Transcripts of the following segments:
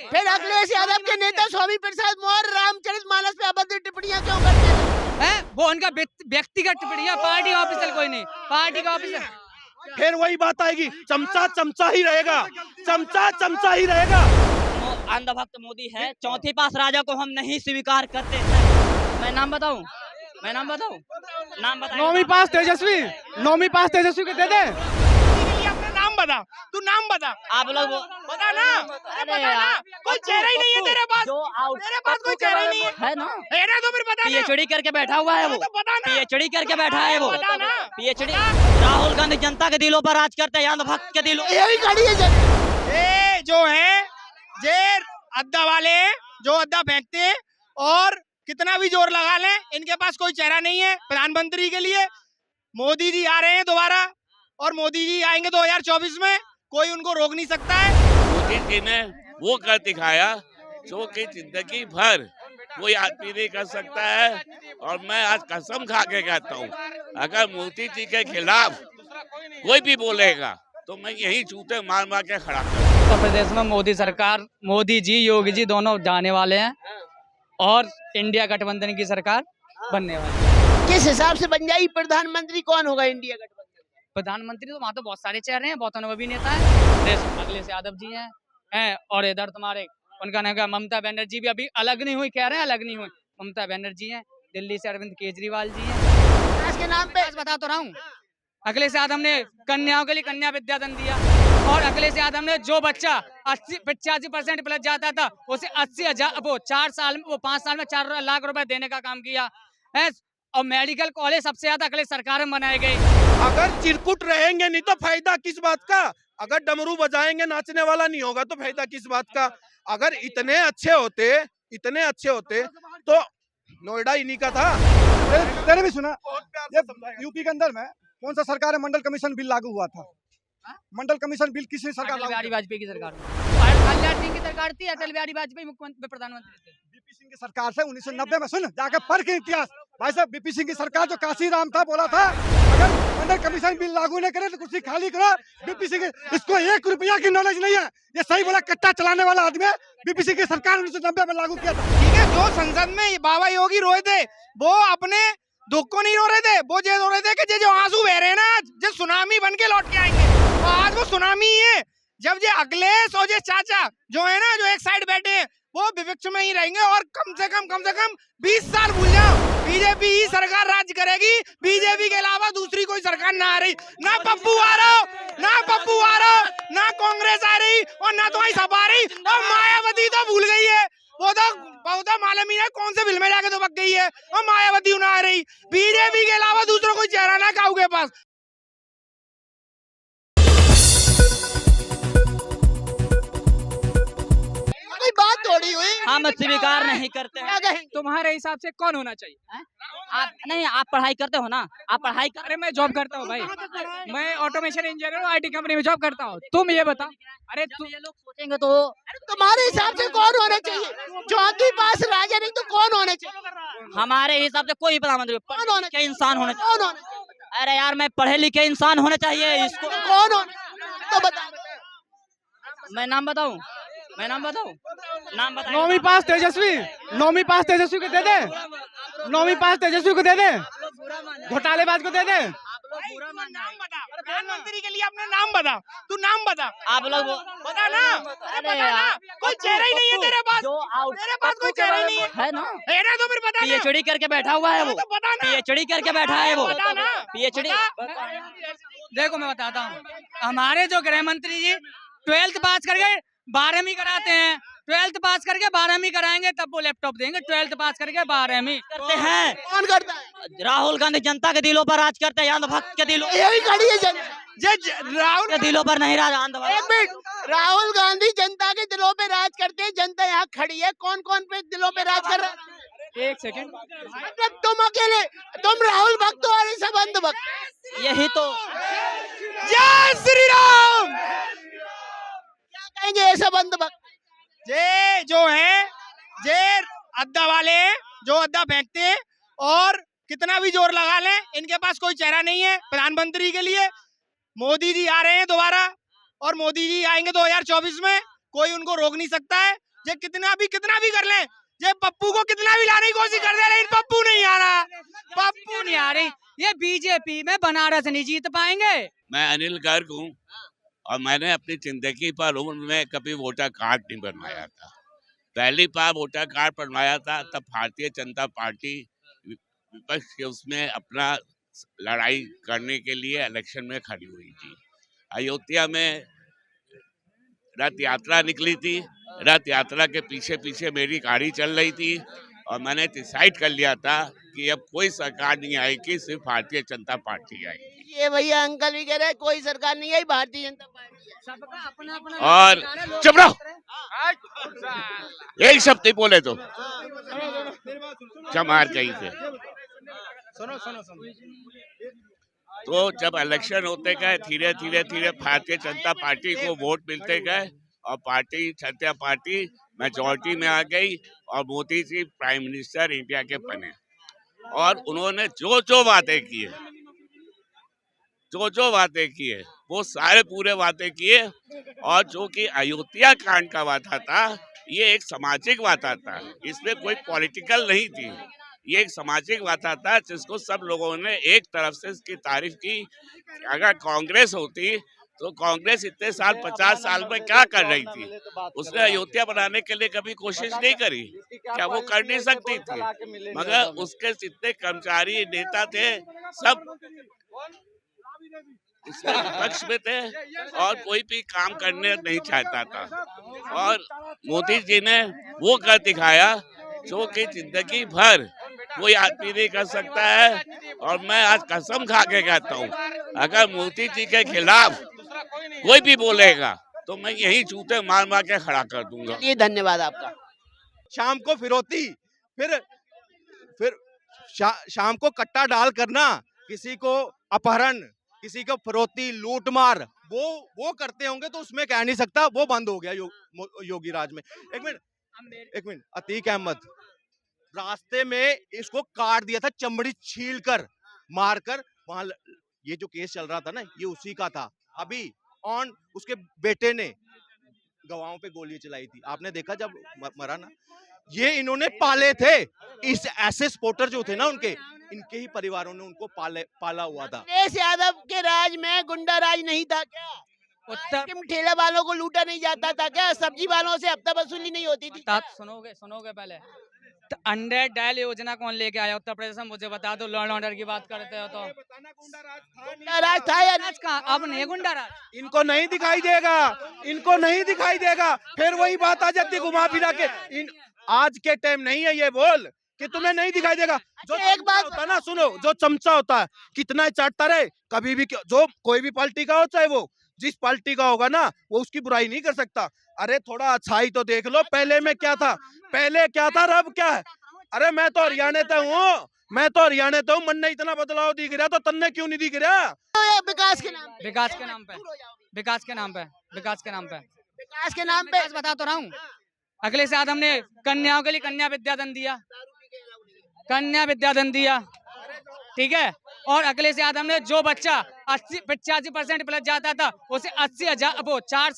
फिर अखिलेश यादव के नेता स्वामी प्रसाद मौर्य रामचरितमानस पे अभद्र टिप्पणियां क्यों करते हैं? वो उनका व्यक्तिगत टिप्पणियां, पार्टी ऑफिशियल कोई नहीं, पार्टी का ऑफिशियल। फिर वही बात आएगी, चमचा चमचा ही रहेगा, चमचा चमचा ही रहेगा। अंधभक्त मोदी है, चौथी पास राजा को हम नहीं स्वीकार करते हैं। मैं नाम बताऊं? नाम बताएं। नौवीं पास तेजस्वी को दे दे। अपना नाम बता, तू नाम बता। आप लोग बता ना, अरे बता ना, कोई चेहरा ही नहीं है तेरे पास, तेरे पास कोई चेहरा ही नहीं है ना? है ना, तो फिर बता ना। पीएचडी करके बैठा हुआ है वो, तो बता ना। पीएचडी करके बैठा है वो, बता ना। पीएचडी। राहुल गांधी जनता के दिलों पर राज करते हैं, अंधभक्त के दिलों। यही खड़ी है ये जो है जे अद्दा वाले हैं, जो अद्दा फेंकते हैं, और कितना भी जोर लगा लें, इनके पास कोई चेहरा नहीं है प्रधानमंत्री के लिए। मोदी जी आ रहे हैं दोबारा, और मोदी जी आएंगे 2024 में, कोई उनको रोक नहीं सकता है। मोदी जी ने वो कर दिखाया जो कि जिंदगी भर कोई आदमी नहीं कर सकता है। और मैं आज कसम खा के कहता हूँ, अगर मोदी जी के खिलाफ कोई भी बोलेगा तो मैं यही जूते मार मार के खड़ा करूँ। उत्तर प्रदेश में मोदी सरकार, मोदी जी योगी जी दोनों जाने वाले हैं और इंडिया गठबंधन की सरकार बनने वाली है। किस हिसाब से बन जाएगी? प्रधानमंत्री कौन होगा इंडिया गठबंधन? प्रधानमंत्री तो वहाँ तो बहुत सारे चेहरे हैं, बहुत अनुभवी नेता है। अखिलेश यादव जी हैं, और इधर तुम्हारे उनका नाम क्या, ममता बनर्जी भी अभी अलग नहीं हुई, कह रहे हैं अलग नहीं हुई। ममता बनर्जी हैं, दिल्ली से अरविंद केजरीवाल जी हैं। के नाम पे बता तो रहा हूँ, अखिलेश यादव ने कन्याओं के लिए कन्या विद्याधन दिया, और अखिलेश यादव ने जो बच्चा 85% प्लस जाता था उसे 80,000 वो 5 साल में 4 लाख रुपए देने का काम किया है। और मेडिकल कॉलेज सबसे ज्यादा अखिलेश सरकार में बनाए गए। अगर चिरकुट रहेंगे नहीं तो फायदा किस बात का? अगर डमरू बजाएंगे नाचने वाला नहीं होगा तो फायदा किस बात का? अगर इतने अच्छे होते तो नोएडा इन्हीं का था। तेरे भी सुना, यूपी के अंदर में कौन सा सरकार है, मंडल कमीशन बिल लागू हुआ था? मंडल कमीशन बिल किसी सरकार? अटल बिहारी वाजपेयी की सरकार, कल्याण सिंह की सरकार थी, अटल बिहारी वाजपेयी मुख्यमंत्री प्रधानमंत्री थे। बीपी सिंह की सरकार से 1990 में, सुन जाकर पढ़ के इतिहास भाई साहब, बीपी सिंह की सरकार जो काशी राम था बोला था अगर मंडल कमीशन बिल लागू नहीं करे तो कुर्सी खाली करो। बीपी सिंह, इसको 1 रुपया की नॉलेज नहीं है, ये सही बोला, कट्टा चलाने वाला आदमी है। बीपी सिंह की सरकार 1990 में लागू किया था। ठीक है, जो संसद में बाबा योगी रोए थे वो अपने दुख को नहीं रो रहे थे, वो ये रो रहे थे कि जो आंसू बह रहे हैं ना, जो सुनामी बन के लौट के आएंगे, तो आज वो सुनामी ही है। जब ये अखिलेश और ये चाचा जो है ना, जो एक साइड बैठे हैं, वो विपक्ष में ही रहेंगे, और कम से कम 20 साल भूल जाओ, बीजेपी ही सरकार राज करेगी। बीजेपी के अलावा दूसरी कोई सरकार ना आ रही, ना पप्पू आ रहा, ना कांग्रेस आ रही, और ना तो सपा आ रही, और मायावती तो भूल गई है। वो तो मालूम ही नहीं कौन से बिल में जाके तो बक गई है, और मायावती ना आ रही। बीजेपी के अलावा दूसरा कोई चेहरा ना काऊ के पास। कोई बात थोड़ी हुई। हम स्वीकार नहीं करते हैं। क्या कहें? तुम्हारे हिसाब से कौन होना चाहिए? आप पढ़ाई करते हो ना, आप पढ़ाई कर। अरे मैं जॉब करता हूँ भाई, मैं ऑटोमेशन इंजीनियर हूँ, आईटी कंपनी में जॉब करता हूँ। तुम ये बता, अरे ये लोग सोचेंगे तो तुम्हारे हिसाब से कौन होना चाहिए? चौथी पास राजा नहीं तो कौन होना चाहिए? हमारे हिसाब से कोई प्रधानमंत्री कौन होना के इंसान होने चाहिए। कौन होना? अरे यार, मैं पढ़े लिखे इंसान होने चाहिए। इसको कौन होना तो बता। मैं नाम बताऊं? नाम बताएं। नौवीं पास तेजस्वी को दे दे, नौवीं पास तेजस्वी को दे दे, घोटालेबाज को दे दे। नाम बता, प्रधानमंत्री के लिए अपना नाम बता, तू नाम बता। आप लोग बता ना, अरे बता ना, कोई चेहरा ही नहीं है तेरे पास, तेरे पास कोई चेहरा ही नहीं है ना? है ना, तो फिर बता ना। पीएचडी करके बैठा हुआ है वो, तो बता ना। पीएचडी करके बैठा है वो, बता ना। पीएचडी। देखो मैं बताता हूँ, हमारे जो गृह मंत्री जी 12th पास करके 12वीं कराते हैं, 12th पास करके 12वीं कराएंगे तब वो लैपटॉप देंगे। 12th पास करके 12वीं करते हैं। कौन करता है? राहुल गांधी जनता के दिलों पर राज करते हैं, अंधभक्त के दिलों। यही खड़ी है राहुल के दिलों पर नहीं राज, एक अंधभक्त। मिनट, राहुल गांधी जनता के दिलों पे राज करते हैं, जनता यहाँ खड़ी है। कौन कौन पे दिलों पे राज कर रहा है? एक सेकंड, मतलब तुम अकेले, तुम राहुल भक्त हो और ये सब अंध भक्त। यही तो। जय श्री राम। क्या कहेंगे ये सब अंध भक्त? ये जो है ये अद्दा वाले हैं, जो अद्दा फेंकते हैं, और कितना भी जोर लगा लें, इनके पास कोई चेहरा नहीं है प्रधानमंत्री के लिए। मोदी जी आ रहे हैं दोबारा, और मोदी जी आएंगे 2024 में, कोई उनको रोक नहीं सकता है। ये कितना भी कर लें, ये पप्पू को कितना भी लाने की कोशिश कर दे, लेकिन पप्पू नहीं आ रहा, पप्पू नहीं आ रही। ये बीजेपी में बनारस नहीं जीत पाएंगे। मैं अनिल गर्ग हूँ और मैंने अपनी जिंदगी पर उम्र में कभी वोटर कार्ड नहीं बनवाया था। पहली बार वोटर कार्ड बनवाया था तब भारतीय जनता पार्टी विपक्ष के उसमें अपना लड़ाई करने के लिए इलेक्शन में खड़ी हुई थी। अयोध्या में रथ यात्रा निकली थी, रथ यात्रा के पीछे पीछे मेरी गाड़ी चल रही थी और मैंने डिसाइड कर लिया था कि अब कोई सरकार नहीं आएगी, सिर्फ भारतीय जनता पार्टी आएगी। ये भैया अंकल भी कह रहे हैं कोई सरकार नहीं आई, भारतीय जनता पार्टी है। सबका अपना अपना और चुप रहो, यही शब्द नहीं बोले तो चमार कहीं से। तो जब इलेक्शन होते गए धीरे धीरे भारतीय जनता पार्टी को वोट मिलते गए और भारतीय जनता पार्टी मेजॉरिटी में आ गई और Modi ji prime minister India के बने। और उन्होंने जो वादे किए वो सारे पूरे वादे किए। और जो कि अयोध्या कांड का वादा था, ये एक सामाजिक वादा था, इसमें कोई पॉलिटिकल नहीं थी। ये एक सामाजिक वादा था जिसको सब लोगों ने एक तरफ से इसकी तारीफ की। अगर कांग्रेस होती तो कांग्रेस इतने साल 50 साल में क्या कर रही थी? उसने अयोध्या बनाने के लिए कभी कोशिश नहीं करी, क्या वो कर नहीं सकती थी? मगर उसके जितने कर्मचारी नेता थे सब इसमें विपक्ष में थे और कोई भी काम करने नहीं चाहता था। और मोदी जी ने वो कर दिखाया जो कि जिंदगी भर कोई आदमी नहीं कर सकता है। और मैं आज कसम खा के कहता हूँ, अगर मोदी जी के खिलाफ कोई भी बोलेगा तो मैं यही जूते मार के खड़ा कर दूंगा। ये धन्यवाद आपका। शाम को फिरौती, फिर शाम को कट्टा डाल करना, किसी को अपहरण, किसी को फिरौती, लूट मार, वो करते होंगे तो उसमें कह नहीं सकता, वो बंद हो गया योगी राज में। एक मिनट, अतीक अहमद रास्ते में इसको काट दिया था, चमड़ी छील कर मार कर। वहां ये जो केस चल रहा था ना, ये उसी का था। अभी उसके बेटे ने गवाहों पे गोली चलाई थी, आपने देखा जब मरा ना। ये इन्होंने पाले थे, इस ऐसे सपोर्टर जो थे ना उनके, इनके ही परिवारों ने उनको पाला हुआ था। अखिलेश यादव के राज में गुंडा राज नहीं था क्या? उत्तर ठेला वालों को लूटा नहीं जाता था क्या? सब्जी वालों से हफ्ता वसूली नहीं होती थी? सुनोगे पहले। तो अंडर डायल योजना कौन लेके आया उत्तर प्रदेश में? मुझे बता दो। लॉ एंड ऑर्डर की बात करते हो तो गुंडा राज था या नहीं? अब नहीं गुंडा राज। इनको नहीं दिखाई देगा, फिर वही बात आ जाती घुमा फिरा के। आज के टाइम नहीं है ये बोल कि तुम्हें नहीं दिखाई देगा। जो एक बात होता है ना, सुनो, जो चमचा होता है कितना ही चाटता रहे, कभी भी जो कोई भी पार्टी का हो, चाहे वो जिस पार्टी का होगा ना, वो उसकी बुराई नहीं कर सकता। अरे थोड़ा अच्छाई तो देख लो, पहले क्या था और अब क्या है। अरे मैं तो हरियाणा से हूँ, मन ने इतना बदलाव दिख रहा तो तन्ने क्यों नहीं दिख रहा? विकास के नाम पे बता तो रहा हूँ। अखिलेश यादव ने कन्याओं के लिए कन्या विद्याधन दिया, ठीक है। और अखिलेश यादव ने जो बच्चा 85% प्लस जाता था उसे 80,000 वो 5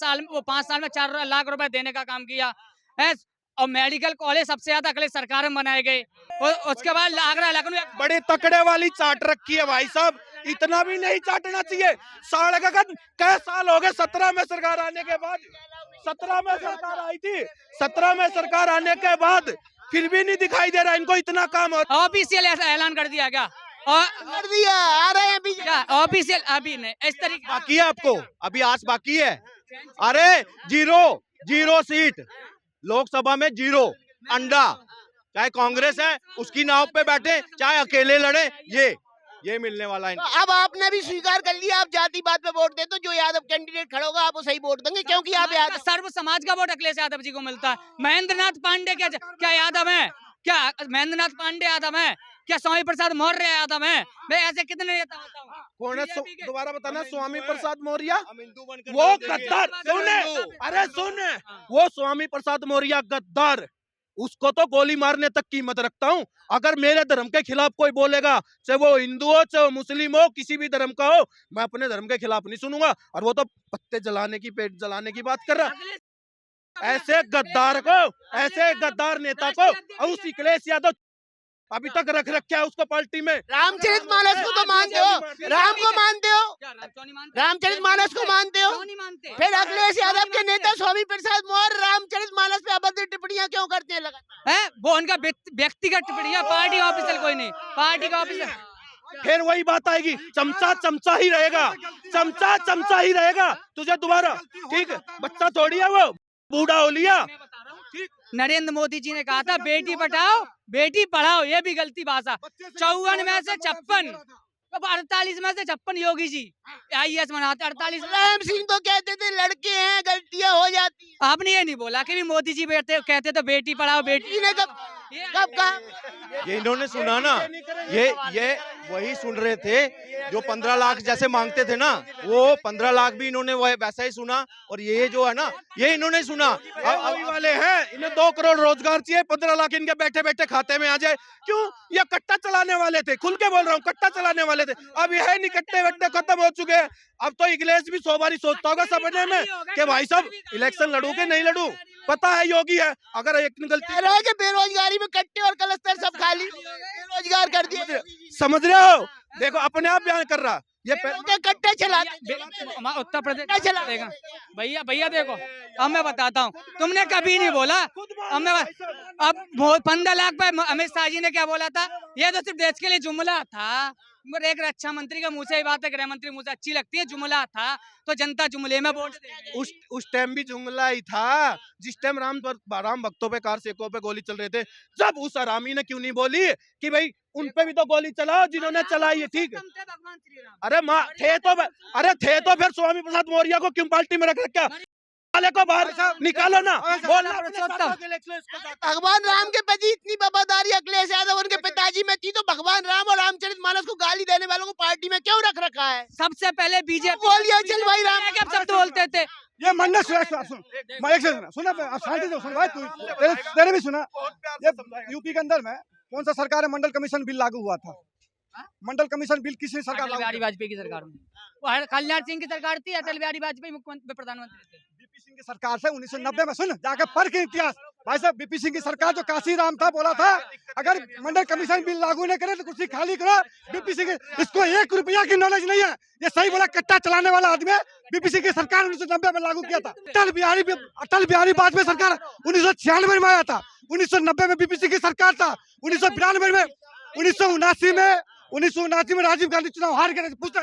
साल में 4 लाख रुपए देने का काम किया है। और मेडिकल कॉलेज सबसे ज्यादा अखिलेश सरकार में बनाए गए। और उसके बाद आगरा लखनऊ बड़े तकड़े वाली चाट रखी है भाई साहब, इतना भी नहीं चाटना चाहिए। कई साल हो गए 17 में सरकार आने के बाद, 17 में सरकार आई थी, 17 में सरकार आने के बाद फिर भी नहीं दिखाई दे रहा इनको इतना काम। ऑफिशियल ऐसा ऐलान कर दिया क्या? और कर दिया, आ रहे हैं अभी ऑफिशियल अभी नहीं, इस तरीके बाकी है आपको, अभी आज बाकी है। अरे जीरो सीट लोकसभा में, जीरो अंडा। चाहे कांग्रेस है उसकी नाव पे बैठे, चाहे अकेले लड़े, ये मिलने वाला है। तो अब आपने भी स्वीकार कर लिया, आप जाति बात पे वोट दे तो जो यादव कैंडिडेट खड़ा होगा आप वो सही वोट देंगे, क्योंकि आप यादव। सर्व समाज का वोट अखिलेश यादव जी को मिलता है। महेंद्रनाथ पांडे क्या यादव है? क्या महेंद्रनाथ पांडे यादव है? क्या स्वामी प्रसाद मौर्य यादव है? मैं ऐसे कितने नेता बताऊं? कौन है? दोबारा बताना। स्वामी प्रसाद मौर्य वो गद्दार। सुन, वो स्वामी प्रसाद मौर्य गद्दार, उसको तो गोली मारने तक कीमत रखता हूँ। अगर मेरे धर्म के खिलाफ कोई बोलेगा, चाहे वो हिंदू हो, चाहे वो मुस्लिम हो, किसी भी धर्म का हो, मैं अपने धर्म के खिलाफ नहीं सुनूंगा। और वो तो पत्ते जलाने की, पेट जलाने की बात कर रहा। ऐसे गद्दार नेता को और उस अखिलेश यादव अभी तक रख रखा है उसको पार्टी में। रामचरितमानस को तो मानते हो, राम को मानते हो, रामचरितमानस को मानते हो, फिर अखिलेश यादव के नेता स्वामी प्रसाद मौर्य रामचरितमानस पे अभद्र टिप्पणियां क्यों करते हैं लगातार? है वो उनका व्यक्तिगत टिप्पणियां, पार्टी ऑफिशियल कोई नहीं, पार्टी का ऑफिशियल। फिर वही बात आएगी, चमचा ही रहेगा, चमचा ही रहेगा तुझे दोबारा, ठीक है? बच्चा थोड़ी है वो, बूढ़ा हो लिया। नरेंद्र मोदी जी ने कहा था बेटी बचाओ बेटी पढ़ाओ, ये भी गलती भाषा। 54 में से 56, अब 48 में से 56 योगी जी IAS बनाते, 48 मुलायम सिंह तो कहते थे लड़के हैं गलतियां हो जाती हैं। आपने ये नहीं बोला कि भी मोदी जी कहते तो बेटी पढ़ाओ बेटी। जी ने कब कहा? ये इन्होंने सुना ना, ये वही सुन रहे थे जो 15 लाख जैसे मांगते थे ना, वो 15 लाख भी इन्होंने वैसा ही सुना, और ये जो है ना ये इन्होंने सुना। अभी वाले हैं, इन्हें 2 करोड़ रोजगार चाहिए, 15 लाख इनके बैठे बैठे खाते में आ जाए। क्यों? ये कट्टा चलाने वाले थे, खुल के बोल रहा हूँ, कट्टा चलाने वाले थे। अब ये है नहीं, कट्टे वट्टे खत्म हो चुके हैं। अब तो अखिलेश भी 100 बारी सोचता होगा सपने में कि भाई साहब इलेक्शन लड़ू के नहीं लड़ू। पता है योगी है, अगर एक गलती कह रहा है कि बेरोजगारी में कट्टे और कलस्तर सब खाली बेरोजगार कर दिए। समझ रहे हो, देखो अपने आप बयान कर रहा ये कट्टे चलाते उत्तर प्रदेश चला देगा भैया देखो, अब मैं बताता हूँ, तुमने कभी नहीं बोला। अब 15 लाख पे अमित शाह जी ने क्या बोला था, ये तो सिर्फ देश के लिए जुमला था। मगर एक रक्षा मंत्री का मुंह से ही बात है, गृह मंत्री मुझे अच्छी लगती है, जुमला था तो जनता जुमले में वोट देगी। उस टाइम भी जुमला ही था, जिस टाइम राम भक्तों पे, कार सेकों पे गोली चल रहे थे। जब उस हरामी ने क्यों नहीं बोली कि भाई उन पे भी तो गोली चलाओ जिन्होंने चलाई है, ठीक है? अरे थे तो फिर स्वामी प्रसाद मौर्य को क्यों पार्टी में रख रखा? वाले को बाहर निकालो ना। भगवान राम के प्रति इतनी वफादारी अखिलेश यादव उनके पिताजी में थी, तो भगवान राम और रामचरितमानस को गाली देने वालों को पार्टी में क्यों रख रखा है? सबसे पहले बीजेपी बोलिए चल भाई राम के शब्द बोलते थे। ये मंडल सुन शांति से सुन भाई, तेरे भी सुना। ये यूपी के अंदर में कौन सा सरकार है मंडल कमीशन बिल लागू हुआ था? मंडल कमीशन बिल किसने सरकार अटल बिहारी वाजपेयी की सरकार में, वो कल्याण सिंह की सरकार थी, अटल बिहारी वाजपेयी मुख्यमंत्री प्रधानमंत्री थे। बीपी सिंह की सरकार से 1990 में, सुन जाके पढ़ के इतिहास भाई साहब, बीपी सिंह की सरकार जो काशीराम था बोला था अगर मंडल कमीशन बिल लागू नहीं करे तो कुर्सी खाली करो। बीपी सिंह इसको 1 रुपया की नॉलेज नहीं है, ये सही बोला, कट्टा चलाने वाला आदमी है। बीपी सिंह की सरकार 1990 में लागू किया था। अटल बिहारी वाजपेयी सरकार 1996 में आया था, 1990 में बीपी सिंह की सरकार था, 1992 में, 1979 में राजीव गांधी चुनाव हार गए। पूछता